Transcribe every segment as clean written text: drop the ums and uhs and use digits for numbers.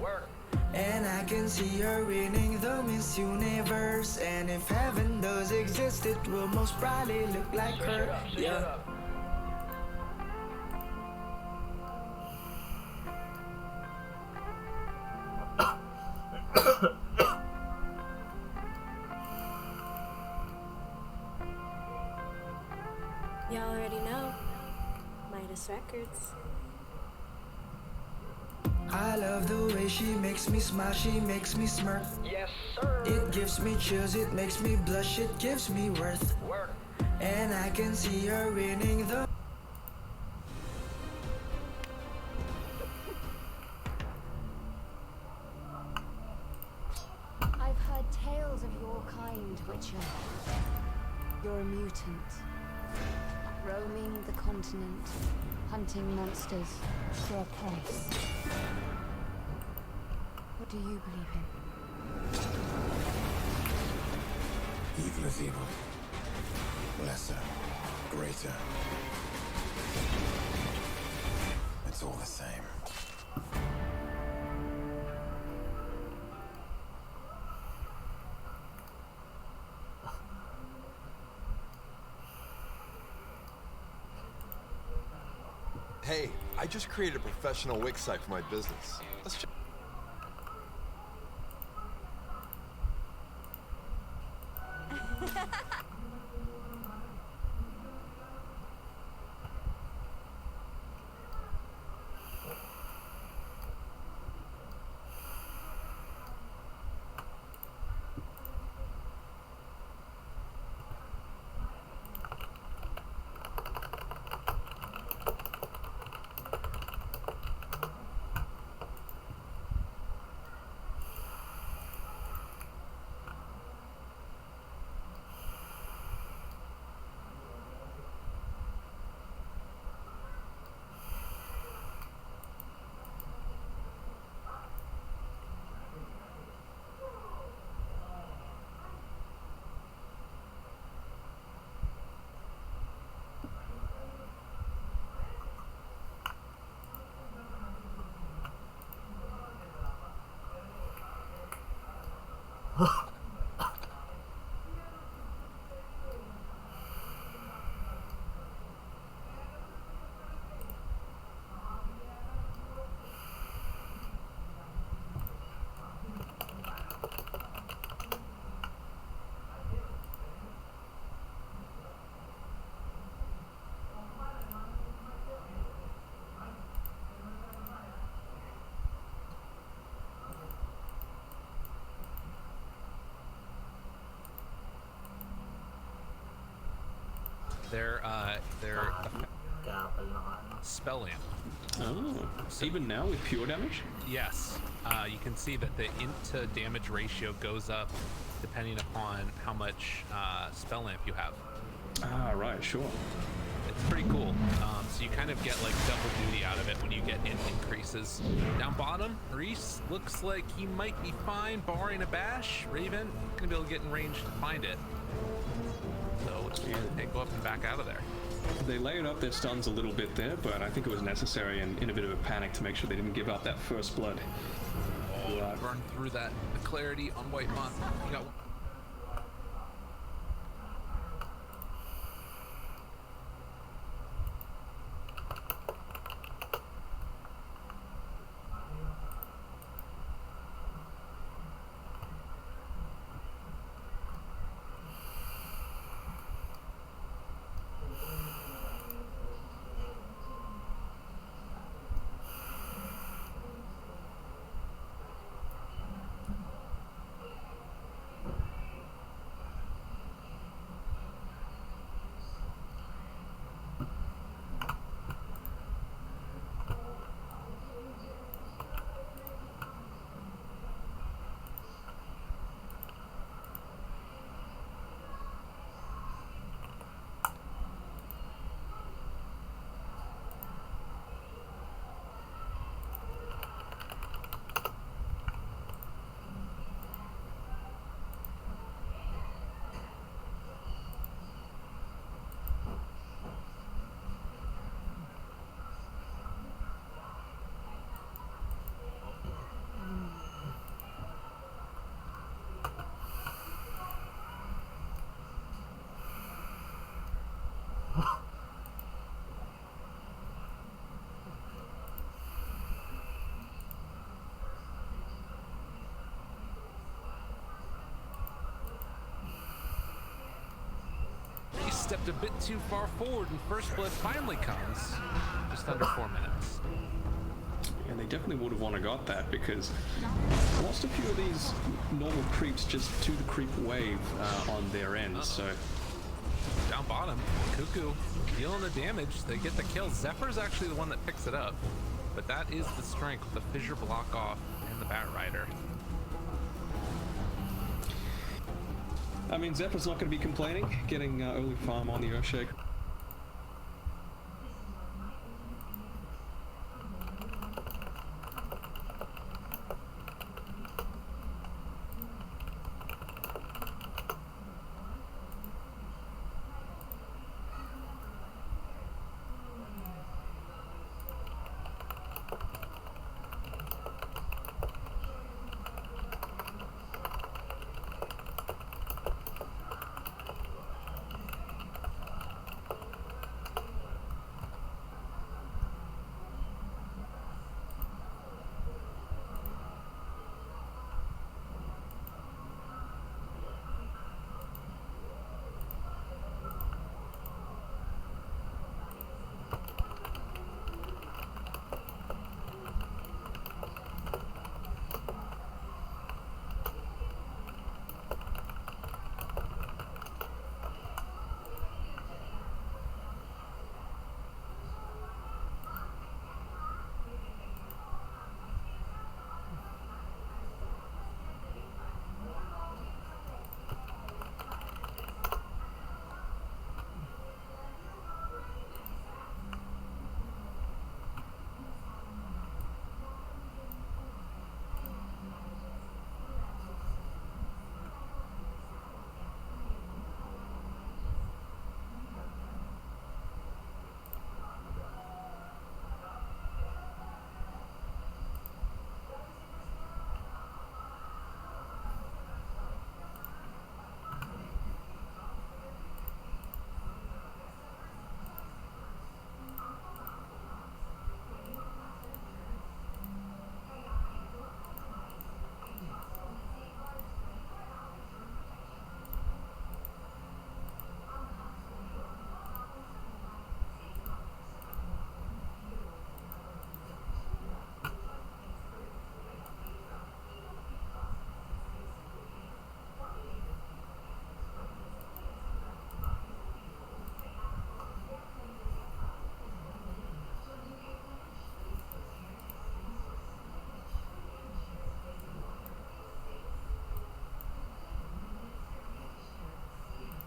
worth. And I can see her winning the Miss Universe. And if heaven does exist, it will most probably look like her. Yeah. You already know. Midas Records. I love the way she makes me smile, she makes me smirk. Yes, sir. It gives me chills, it makes me blush, it gives me worth. And I can see her winning the... I've heard tales of your kind, Witcher. You're a mutant, roaming the continent, hunting monsters for a price. What do you believe in? Evil is evil. Lesser, greater. It's all the same. Hey, I just created a professional Wix site for my business. Let's check. They're spell lamp. Oh, even now with pure damage? Yes. You can see that the int to damage ratio goes up depending upon how much spell lamp you have. Ah, right, sure. It's pretty cool. So you kind of get like double duty out of it when you get int increases. Down bottom, Reese looks like he might be fine, barring a bash. Raven gonna be able to get in range to find it. So they go up and back out of there. They layered up their stuns a little bit there, but I think it was necessary and in a bit of a panic to make sure they didn't give out that first blood. Oh, burn through that. The clarity on White Month. You got. stepped a bit too far forward, and first blood finally comes. Just under 4 minutes. And they definitely would have want to got that, because lost a few of these normal creeps just to the creep wave on their end. So Down bottom, Cuckoo dealing the damage. They get the kill. Zephyr's actually the one that picks it up, but that is the strength with the fissure block off and the Bat Rider. I mean, Zephyr's not going to be complaining, getting early farm on the Earthshake.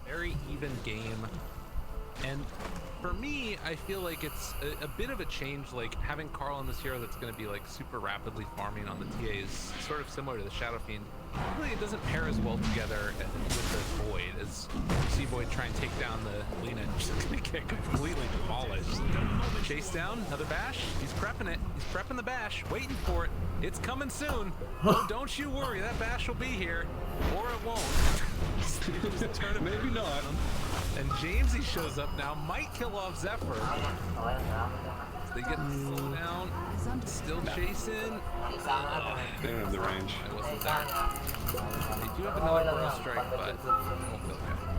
Very even game, and for me, I feel like it's a bit of a change. Like having Carl in this hero that's going to be like super rapidly farming on the TA is sort of similar to the Shadow Fiend. Really, it doesn't pair as well together with the Void, as you see Void try and take down the Lena and just going to get completely demolished. Chase down, another bash. He's prepping it. He's prepping the bash, waiting for it. It's coming soon. Oh, don't you worry, that bash will be here, or it won't. Maybe not. And Jamesy shows up now, might kill off Zephyr. They get the slow down, still chasing. They don't have the range. I wasn't there. They do have another Burrow Strike, but it won't feel okay.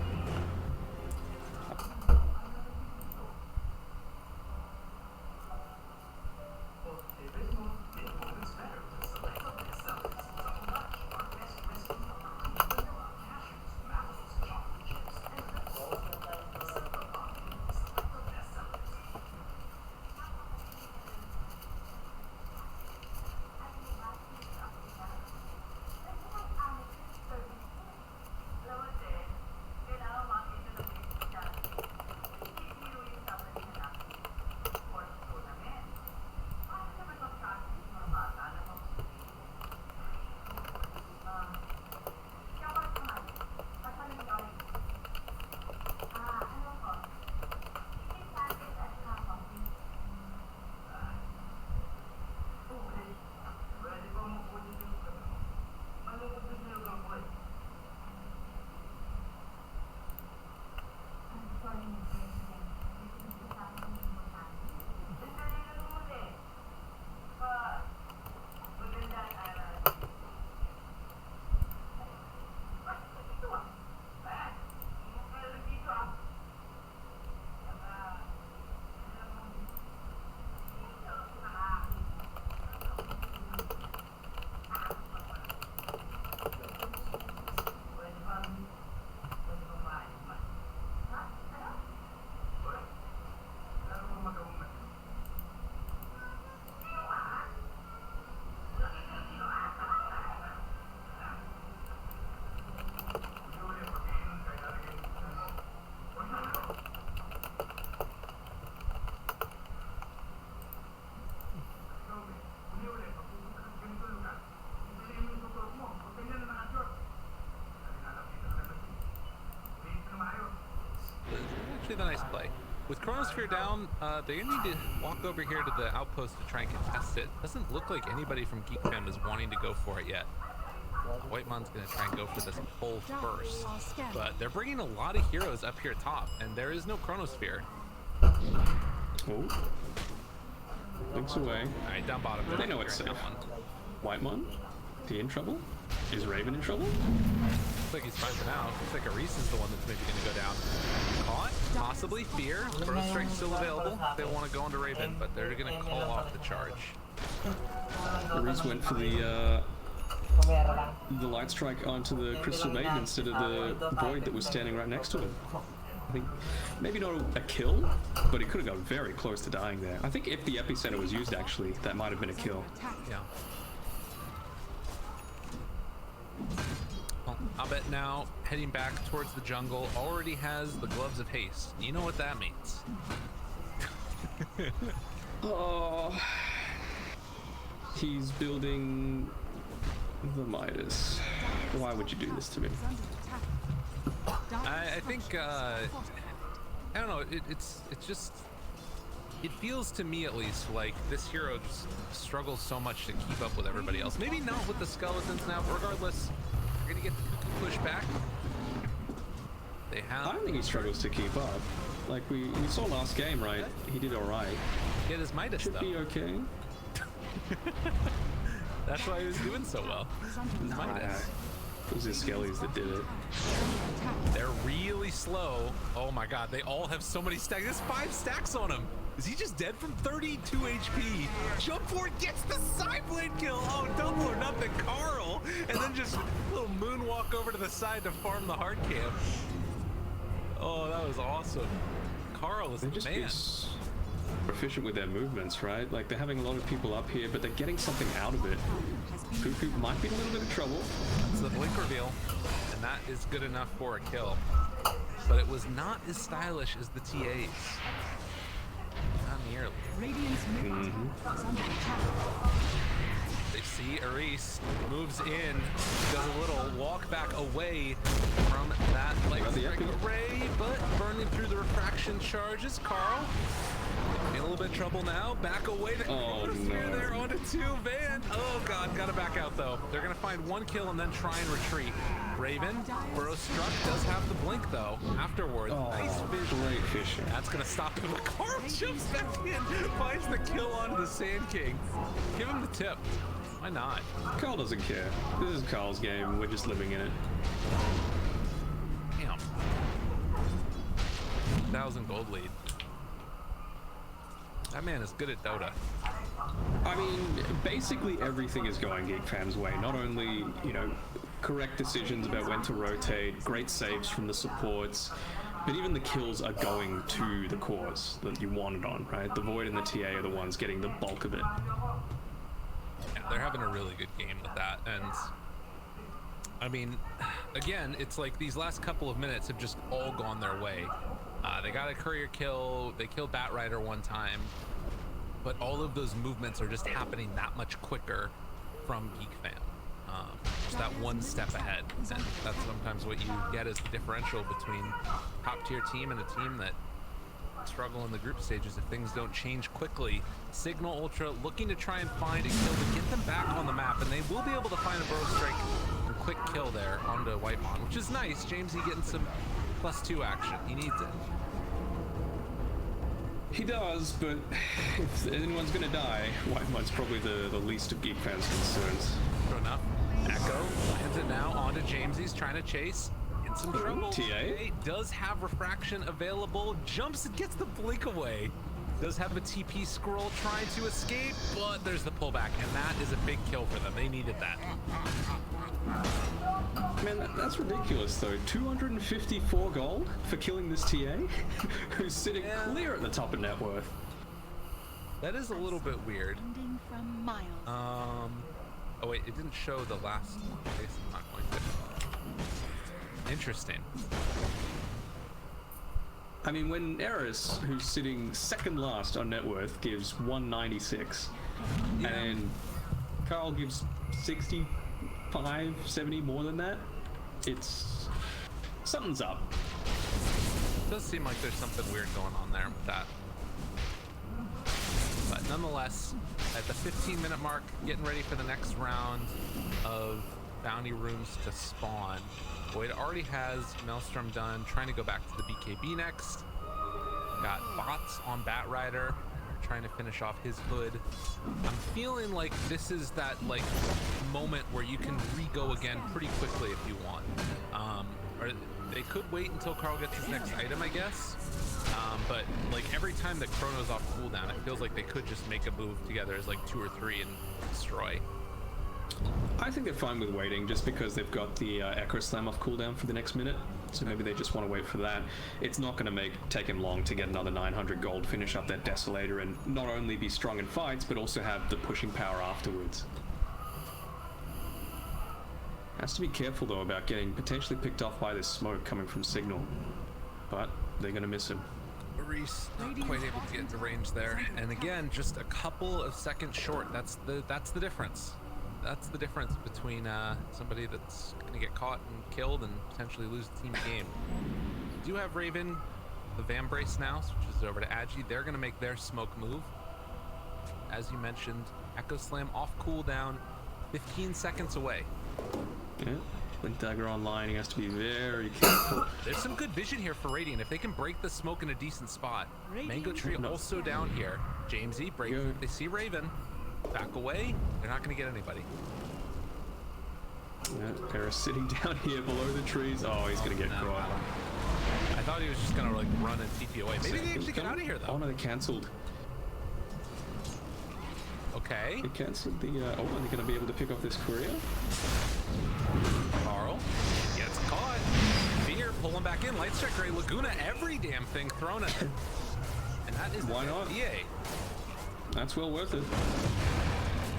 actually the nice play. With Chronosphere down, they need to walk over here to the outpost to try and contest it. Doesn't look like anybody from Geek Fam is wanting to go for it yet. Whitemon's gonna try and go for this pull first, but they're bringing a lot of heroes up here top, and there is no Chronosphere. Oh. Looks away. All right, down bottom. They know it's safe. Whitemon? Is he in trouble? Is Raven in trouble? Looks like he's fine for now. Looks like Aris is the one that's maybe gonna go down. Caught, possibly. Fear. Burrow Strike's still available. They want to go into Raven, but they're gonna call off the charge. Aris went for the light strike onto the Crystal Maiden instead of the Void that was standing right next to him. I think maybe not a kill, but he could have got very close to dying there. I think if the epicenter was used, actually, that might have been a kill. Yeah. Well, Abed now heading back towards the jungle already has the gloves of haste. You know what that means. Oh, he's building the Midas. Why would you do this to me? I think I don't know. It's just, it feels to me at least like this hero just struggles so much to keep up with everybody else. Maybe not with the skeletons now, but regardless, we're gonna get the push back. They have. I don't think he struggles to keep up. Like we saw last game, right? He did all right. He had his Midas Should though. be okay. That's why he was doing so well. His Midas. It was his skellies that did it. They're really slow. Oh my god, they all have so many stacks. There's 5 stacks on him. Is he just dead from 32 HP? Jump forward gets the sideblade kill. Oh, double or nothing, Carl. And then just a little moonwalk over to the side to farm the hard camp. Oh, that was awesome. Carl is the man. Proficient with their movements, right? Like they're having a lot of people up here, but they're getting something out of it. Cuckoo might be in a little bit of trouble. That's the blink reveal, and that is good enough for a kill. But it was not as stylish as the TAs. Not nearly. They see Aris moves in, does a little walk back away from that light strike array, but burning through the refraction charges. Carl in a little bit of trouble now. Back away to Chronosphere there onto 2 Van. Oh god, gotta back out though. They're gonna find 1 kill and then try and retreat. Raven, Burrow Struck does have the blink though. Afterwards, nice vision. Great fishing. That's gonna stop him. Carl jumps back in, finds the kill onto the Sand King. Give him the tip. Why not? Carl doesn't care. This is Carl's game. We're just living in it. Damn. 1,000 gold lead. That man is good at Dota. I mean, basically everything is going Geek Fam's way. Not only, you know, correct decisions about when to rotate, great saves from the supports, but even the kills are going to the cores that you wanted on, right? The Void and the TA are the ones getting the bulk of it. Yeah, they're having a really good game with that. And I mean, again, it's like these last couple of minutes have just all gone their way. They got a courier kill, they killed Batrider one time, but all of those movements are just happening that much quicker from Geek Fam. Just that one step ahead. And that's sometimes what you get as the differential between top tier team and a team that struggle in the group stages if things don't change quickly. Cignal Ultra looking to try and find a kill to get them back on the map, and they will be able to find a Burrow Strike and quick kill there onto Whitemon, which is nice. Jamesy getting some +2 action. He needs it. He does, but if anyone's gonna die, Whitemon's probably the least of Geek Fam's concerns. True enough. Echo lands it now onto James. He's trying to chase. In some trouble. TA does have refraction available. Jumps and gets the blink away. Does have a TP scroll trying to escape, but there's the pullback, and that is a big kill for them. They needed that. Man, that's ridiculous though. 254 gold for killing this TA, who's sitting clear at the top of net worth. That is a little bit weird. From miles. Oh wait, it didn't show the last one. I guess I'm not going to. Interesting. I mean, when Eris, who's sitting second last on net worth, gives 196, and Carl gives 65, 70 more than that, it's something's up. does seem like there's something weird going on there with that. But nonetheless, at the 15-minute mark, getting ready for the next round of bounty rooms to spawn. Void already has Maelstrom done, trying to go back to the BKB next. Got bots on Batrider, trying to finish off his hood. I'm feeling like this is that like moment where you can re-go again pretty quickly if you want. Or they could wait until Carl gets his next item, I guess. But like every time that Chrono's off cooldown, it feels like they could just make a move together as like 2 or 3 and destroy. I think they're fine with waiting just because they've got the Echo Slam off cooldown for the next minute. So maybe they just want to wait for that. It's not going to take him long to get another 900 gold, finish up that Desolator, and not only be strong in fights, but also have the pushing power afterwards. Has to be careful though about getting potentially picked off by this smoke coming from Cignal. But they're going to miss him. Reese not quite able to get into range there. And again, just a couple of seconds short. That's the difference. That's the difference between somebody that's going to get caught and killed and potentially lose the team game. We do have Raven, the Vambrace now, switches over to Agi. They're going to make their smoke move. As you mentioned, Echo Slam off cooldown, 15 seconds away. Yeah, Blink Dagger online, he has to be very careful. There's some good vision here for Radiant. If they can break the smoke in a decent spot. Mango Tree also down here. Jamesy, break. They see Raven. Back away. They're not going to get anybody. Yeah, Paris sitting down here below the trees. Oh, he's going to get caught. I thought he was just going to like run and TP away. Maybe they actually get out of here though. Oh no, they cancelled. Okay. They cancelled the. Oh, are they going to be able to pick off this courier? Carl gets caught. Fear pulling back in. Light Strike Ray, Laguna, every damn thing thrown at him. And that is why not? EA. That's well worth it.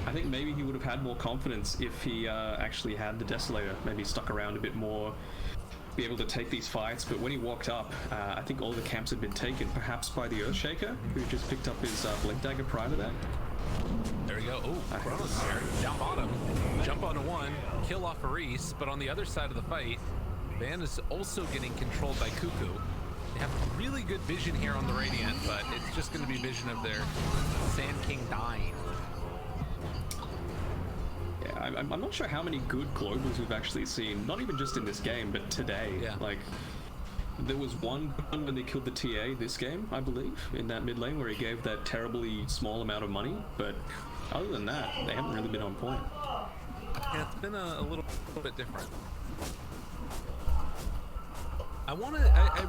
I think maybe he would have had more confidence if he actually had the Desolator, maybe stuck around a bit more, be able to take these fights. But when he walked up, I think all the camps had been taken, perhaps by the Earthshaker, who just picked up his Blink Dagger prior to that. There we go. Oh, Chrono's here. Down bottom. Jump onto one. Kill off Reese. But on the other side of the fight, Van is also getting controlled by Cuckoo. They have really good vision here on the Radiant, but it's just going to be vision of their Sand King dying. Yeah, I'm not sure how many good globals we've actually seen, not even just in this game, but today. Yeah. Like, there was one when they killed the TA this game, I believe, in that mid lane where he gave that terribly small amount of money, but other than that, they haven't really been on point. Yeah, it's been a little bit different. I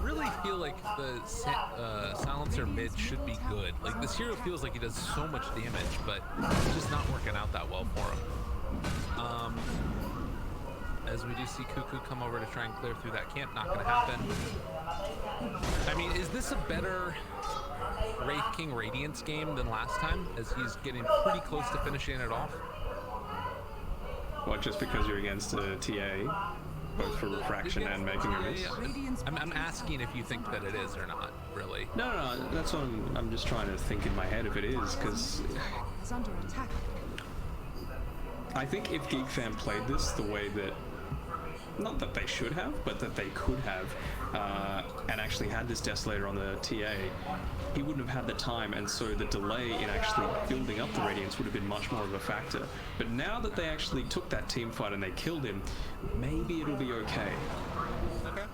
really feel like the silencer mid should be good. Like, this hero feels like he does so much damage, but it's just not working out that well for him. As we do see Cuckoo come over to try and clear through that camp, not gonna happen. I mean, is this a better Wraith King Radiance game than last time, as he's getting pretty close to finishing it off? What, just because you're against a TA? Both for refraction and making a miss? I'm asking if you think that it is or not, really. No, that's what I'm just trying to think in my head if it is, because I think if Geek Fam played this the way that, not that they should have, but that they could have, and actually had this Desolator on the TA, he wouldn't have had the time, and so the delay in actually building up the Radiance would have been much more of a factor. But now that they actually took that team fight and they killed him, maybe it'll be okay. Okay.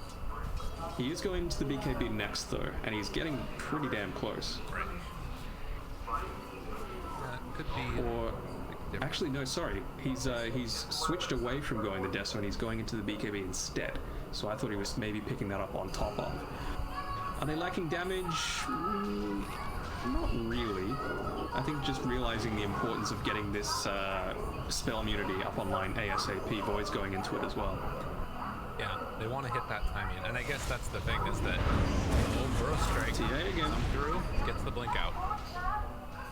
He is going to the BKB next though, and he's getting pretty damn close. Right. Could be. Or actually, no, sorry. He's switched away from going the Deso and he's going into the BKB instead. So I thought he was maybe picking that up on top of. Are they lacking damage? Not really. I think just realizing the importance of getting this spell immunity up online ASAP. Void's going into it as well. Yeah, they want to hit that timing, and I guess that's the thing, is that Burrow Strike TA again. come through, gets the blink out.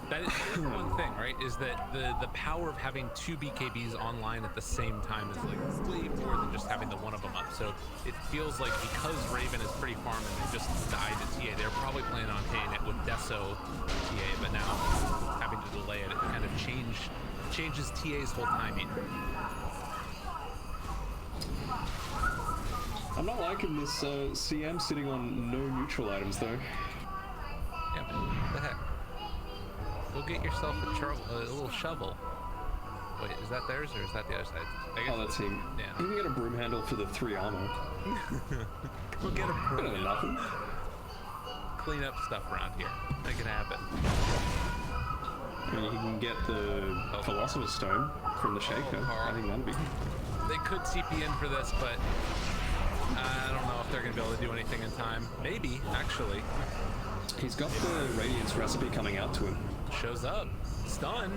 That is one thing, right? Is that the power of having 2 BKBs online at the same time is like way more than just having the one of them up. So it feels like because Raven is pretty farm and they just died to TA, they're probably planning on hitting it with Deso TA, but now having to delay it, it kind of changes TA's whole timing. I'm not liking this CM sitting on no neutral items though. Yeah, man. What the heck? Go get yourself a little shovel. Wait, is that theirs or is that the other side? I guess That's him. Yeah. You can get a broom handle for the 3 armor. We'll get a Better than broom. nothing. Clean up stuff around here. Make it happen. I mean, you can get the Philosopher's Stone from the Shaker. I think that'd be... They could TP in for this, but I don't know if they're going to be able to do anything in time. Maybe, actually. He's got the Radiance recipe coming out to him. Shows up. Stun.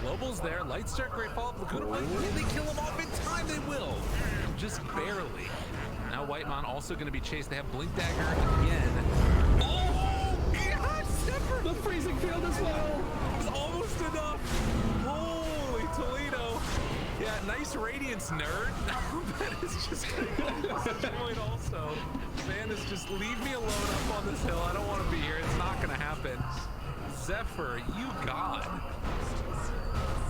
Global's there. Lightstar, great follow-up. Laguna Blade. Can they kill him off in time? They will. Just barely. Now Whitemon also going to be chased. They have Blink Dagger again. Oh, God! Zephyr! The freezing field as well! It was almost enough. Holy Toledo. Yeah, nice Radiance, nerd. That is just going to get destroyed also. Man, is just leave me alone up on this hill. I don't want to be here. It's not going to happen. Zephyr, you god.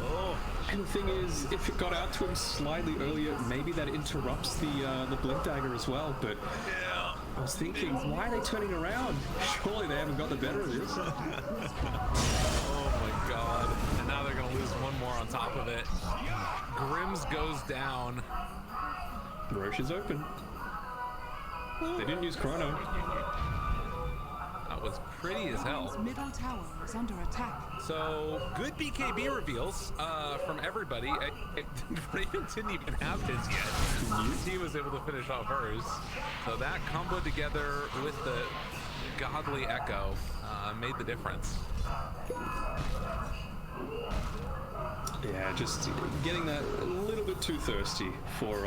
Oh. And the thing is, if it got out to him slightly earlier, maybe that interrupts the Blink Dagger as well, but Yeah. I was thinking, why are they turning around? Surely they haven't got the better of this. Oh my god. And now they're going to lose one more on top of it. Grims goes down. Roche is open. They didn't use Chrono. That was pretty as hell. Dire's middle tower is under attack. So, good BKB reveals from everybody. Raven didn't even have his yet. He was able to finish off hers. So that combo together with the godly Echo made the difference. Yeah, just getting that a little bit too thirsty for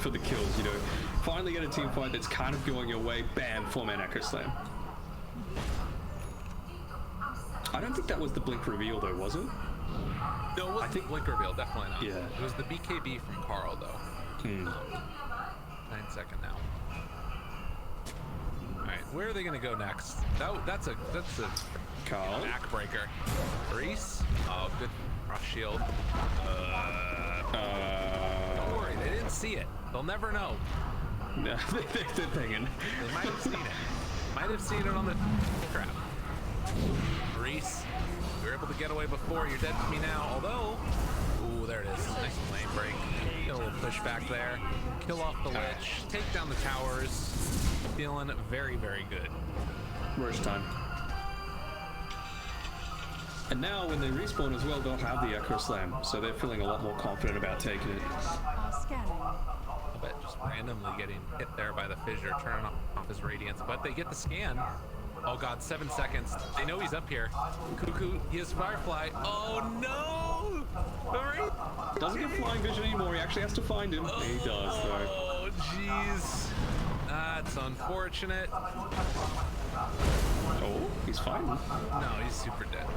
the kills, you know. Finally get a team fight that's kind of going your way, bam, 4-man Echo Slam. I don't think that was the Blink reveal though, was it? No, it wasn't the Blink reveal, definitely not. Yeah. It was the BKB from Carl though. 9 second now. Alright, where are they gonna go next? That's a Carl. backbreaker. Reese? Oh, good rush shield. Don't worry, they didn't see it. They'll never know. No, they're thinking. They might have seen it. Might have seen it on the trap. Reese, you were able to get away before. You're dead to me now. Although, ooh, there it is. Nice lane break. Get a little push back there. Kill off the Lich. Take down the towers. Feeling very, very good. Roche time. And now when they respawn as well, they'll have the Echo Slam, so they're feeling a lot more confident about taking it. Scanning. I bet just randomly getting hit there by the fissure, turning off his radiance. But they get the scan. Oh god, 7 seconds. They know he's up here. Cuckoo, he has Firefly. Oh no! Alright. Doesn't get flying vision anymore, he actually has to find him. He does though. Oh jeez. That's unfortunate. Oh, he's fine. No, he's super dead.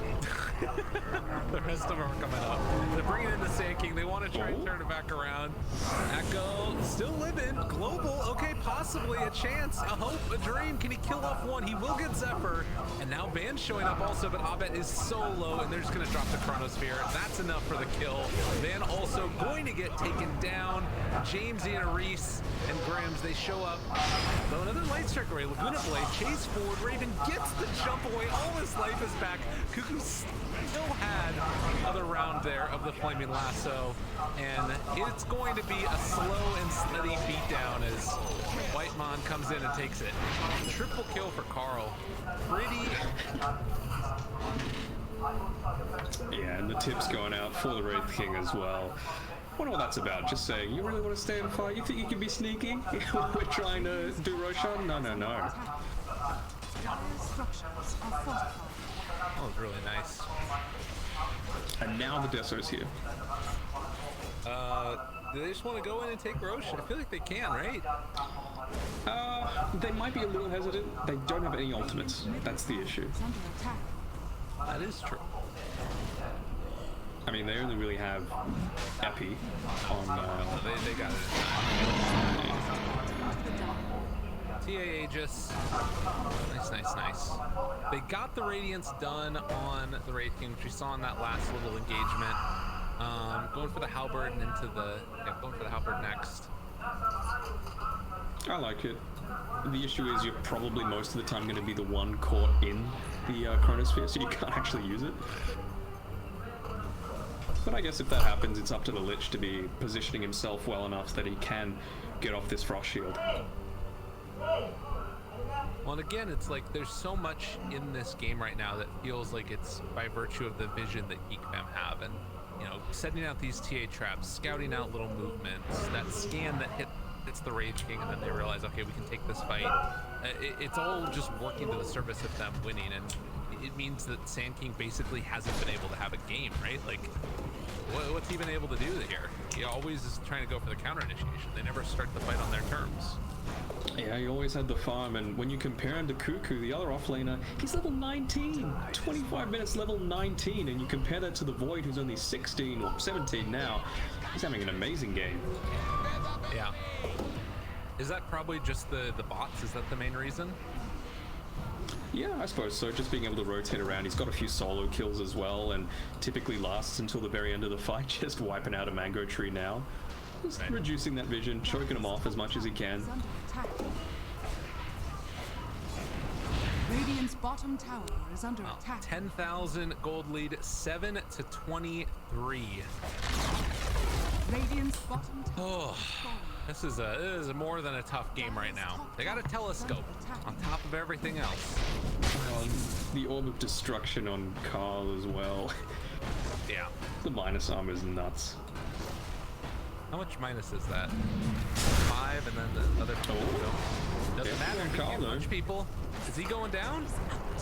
The rest of them are coming up. They're bringing in the Sand King. They want to try and turn it back around. Echo still living. Global, okay, possibly a chance, a hope, a dream. Can he kill off one? He will get Zephyr. And now Van's showing up also, but Abed is so low, and they're just going to drop the Chronosphere. That's enough for the kill. Van also going to get taken down. James, Reese, and Grims, they show up. Though another Light Strike array. Laguna Blade, chase forward. Raven gets the jump away. All his life is back. Cuckoo still had another round there of the Flaming Lasso, and it's going to be a slow and steady beatdown as Whitemon comes in and takes it. Triple kill for Carl. Pretty. Yeah, and the tip's going out for the Wraith King as well. Wonder what that's about. Just saying, you really want to stay and fight? You think you can be sneaky? We're trying to do Roshan? No, no, no. Dire's structures are fortified. That was really nice. And now the Deso's here. Do they just want to go in and take Roche? I feel like they can, right? They might be a little hesitant. They don't have any ultimates. That's the issue. It's under attack. That is true. I mean, they only really have Epi on... They got it. TA Aegis. Nice, nice, nice. They got the Radiance done on the Wraith King, which we saw in that last little engagement. Going for the Halberd and into the... Yeah, going for the Halberd next. I like it. The issue is you're probably most of the time going to be the one caught in the chronosphere, so you can't actually use it. But I guess if that happens, it's up to the Lich to be positioning himself well enough that he can get off this frost shield. Well, and again, it's like there's so much in this game right now that feels like it's by virtue of the vision that Geek have, and you know, setting out these TA traps, scouting out little movements, that scan that hits the Rage King, and then they realize, okay, we can take this fight. It's all just working to the service of them winning, and it means that Sand King basically hasn't been able to have a game, right? Like, what's he been able to do here? He always is trying to go for the counter initiation. They never start the fight on their terms. Yeah, he always had the farm, and when you compare him to Cuckoo, the other offlaner, he's level 19, 25 minutes level 19, and you compare that to the Void, who's only 16 or 17 now, he's having an amazing game. Yeah. Is that probably just the bots? Is that the main reason? Yeah, I suppose so. Just being able to rotate around. He's got a few solo kills as well, and typically lasts until the very end of the fight, just wiping out a mango tree now. Just reducing that vision, choking him off as much as he can. Under attack. Radiant's bottom tower is under attack. 10,000 gold lead, 7 to 23. Radiant's bottom tower. Oh, this is more than a tough game right now. They got a telescope on top of everything else. The Orb of Destruction on Carl as well. Yeah. The minus armor is nuts. How much minus is that? 5, and then the other two. Doesn't matter. He can't punch people. Is he going down?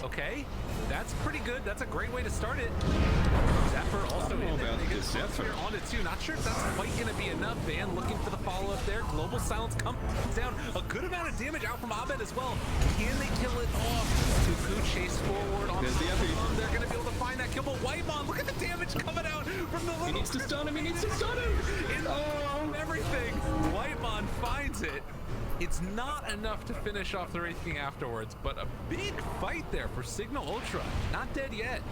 Okay, that's pretty good. That's a great way to start it. Zephyr also in there. They get Zephyr on it too. Not sure if that's quite going to be enough. Van looking for the follow-up there. Global Silence comes down. A good amount of damage out from Abed as well. Can they kill it off? Cuckoo chase forward on the farm. They're going to be able to find that kill. But Whitemon, look at the damage coming out from the little... He needs to stun him. He needs to stun him. Everything. Whitemon finds it. It's not enough to finish off the Wraith King afterwards, but a big fight there for Cignal Ultra. Not dead yet.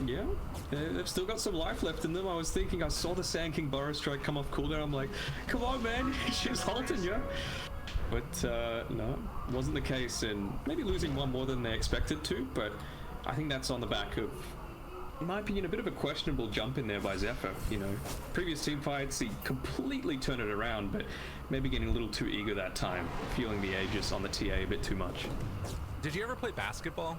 Yeah, they've still got some life left in them. I was thinking, I saw the Sand King Burrow Strike come off cooldown. I'm like, come on, man, she's halting you. But no, wasn't the case, and maybe losing one more than they expected to, but I think that's on the back of, in my opinion, a bit of a questionable jump in there by Zephyr. You know, previous team fights, he completely turned it around, but maybe getting a little too eager that time, feeling the Aegis on the TA a bit too much. Did you ever play basketball?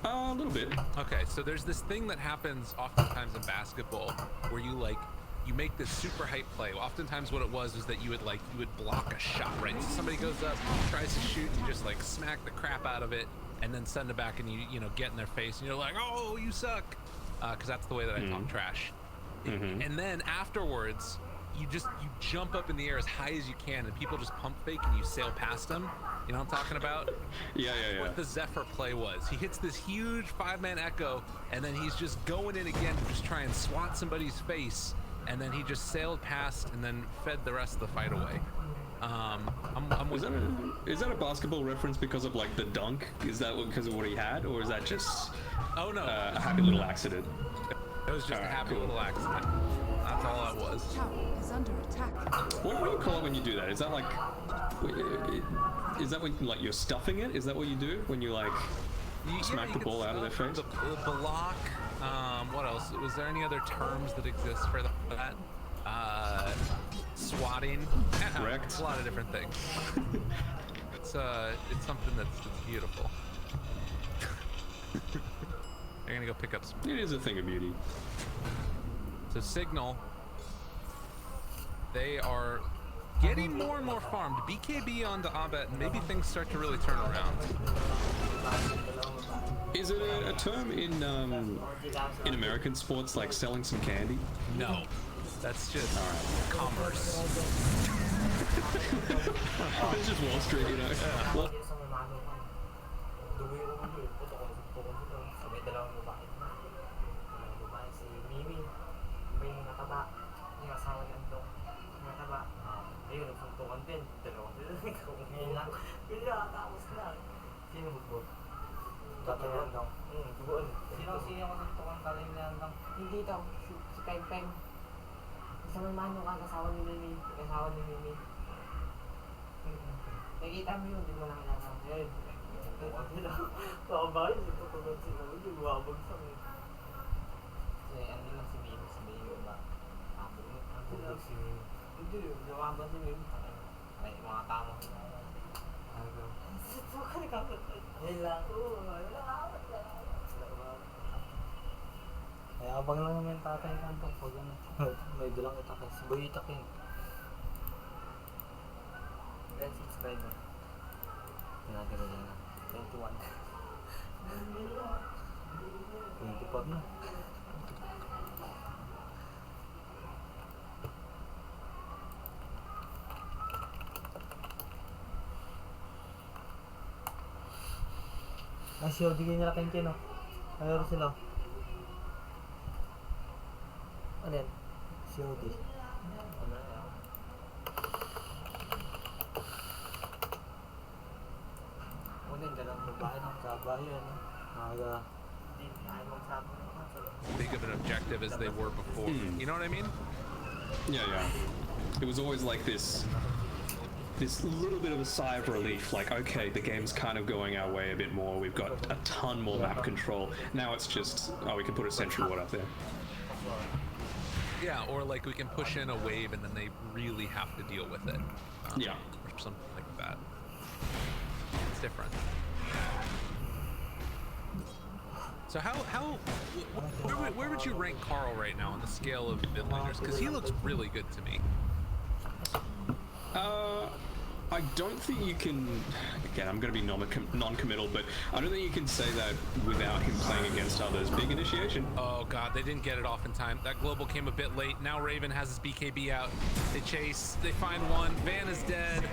A little bit. Okay, so there's this thing that happens oftentimes in basketball where you make this super hype play. Oftentimes what it was is that you would block a shot, right? So somebody goes up, tries to shoot, you just like smack the crap out of it, and then send it back, and you know, get in their face, and you're like, oh, you suck, because that's the way that I talk trash. And then afterwards, you jump up in the air as high as you can, and people just pump fake, and you sail past them. You know what I'm talking about? Yeah. What the Zephyr play was. He hits this huge 5-man echo, and then he's just going in again to just try and swat somebody's face, and then he just sailed past and then fed the rest of the fight away. Is that a basketball reference because of like the dunk? Is that because of what he had, or is that just a happy little accident? It was just a happy little accident. That's all it was. Tower is under attack. What do you call it when you do that? Is that like, is that when like you're stuffing it? Is that what you do when you like smack the ball out of their face? The block. What else? Was there any other terms that exist for that? Swatting. Correct. A lot of different things. It's something that's beautiful. They're gonna go pick up some. It is a thing of beauty. So Cignal, they are getting more and more farmed. BKB onto Abet, and maybe things start to really turn around. Is it a term in American sports like selling some candy? No, that's just commerce. It's just Wall Street, you know. Well, Hindi daw, si Peng Peng. Isang mano ka, kasawa ni Mimi. Kasawa ni Mimi. Nakikita mo yun, di mo lang kailangan. Eh, kababayan, tutulad sila. Hindi buwabagsak eh. Kasi ano lang si Mio ba? Ako si Mio. Hindi, buwabag si Mio. Ay, mga tama. Ano? Suka ni kapit. Yan lang. Oo, yan lang. Kaya abang lang naman tatay kanto. Pag ano, may dalang itakay. Si Boy itakin. Ilan subscriber? Tinatira niya na. 21. 24 na. Ay, COD kayo nila Kenken, no? Mayroon sila. Ano yan? COD. Ano yan? Una yung dalang babae ng kabayan, no? Hindi tayo magsabot ng console. Big of an objective as they were before. You know what I mean? Yeah, yeah. It was always like this little bit of a sigh of relief, like, okay, the game's kind of going our way a bit more, we've got a ton more map control. Now it's just, oh, we can put a sentry ward up there. Yeah, or like we can push in a wave and then they really have to deal with it. Yeah. Or something like that. It's different. So where would you rank Carl right now on the scale of mid laners? Because he looks really good to me. I don't think you can, again, I'm going to be non-committal, but I don't think you can say that without him playing against others. Big initiation. Oh god, they didn't get it off in time. That global came a bit late. Now Raven has his BKB out. They chase, they find one. Van is dead.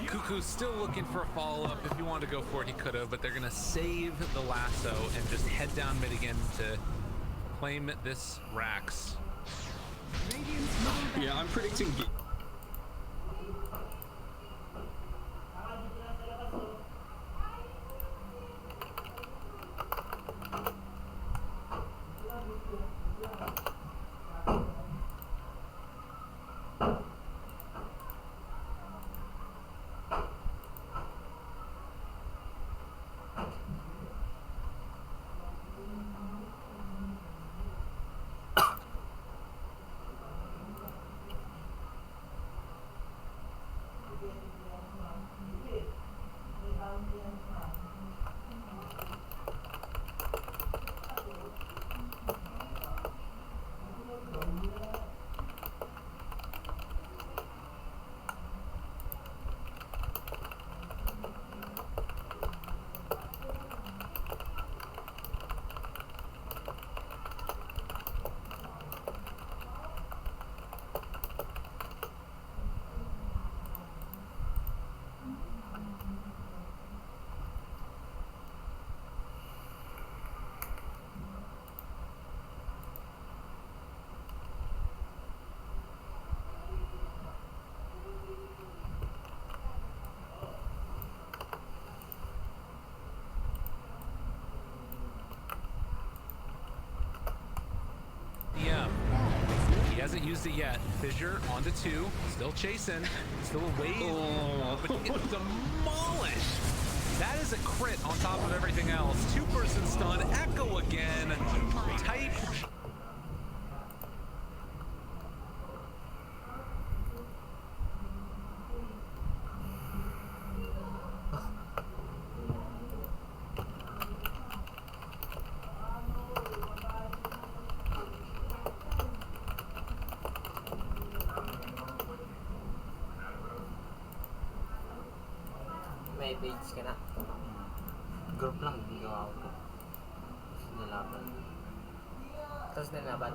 Cuckoo's still looking for a follow-up. If he wanted to go for it, he could have, but they're going to save the lasso and just head down mid again to claim this Rax. Yeah, I'm predicting... He hasn't used it yet. Fissure onto 2, still chasing, still a wave, but he gets demolished. That is a crit on top of everything else. 2-person stun, Echo again, tight. May page ka na. Group lang, hindi gawa ko. Tapos nalaban. Tapos nalaban.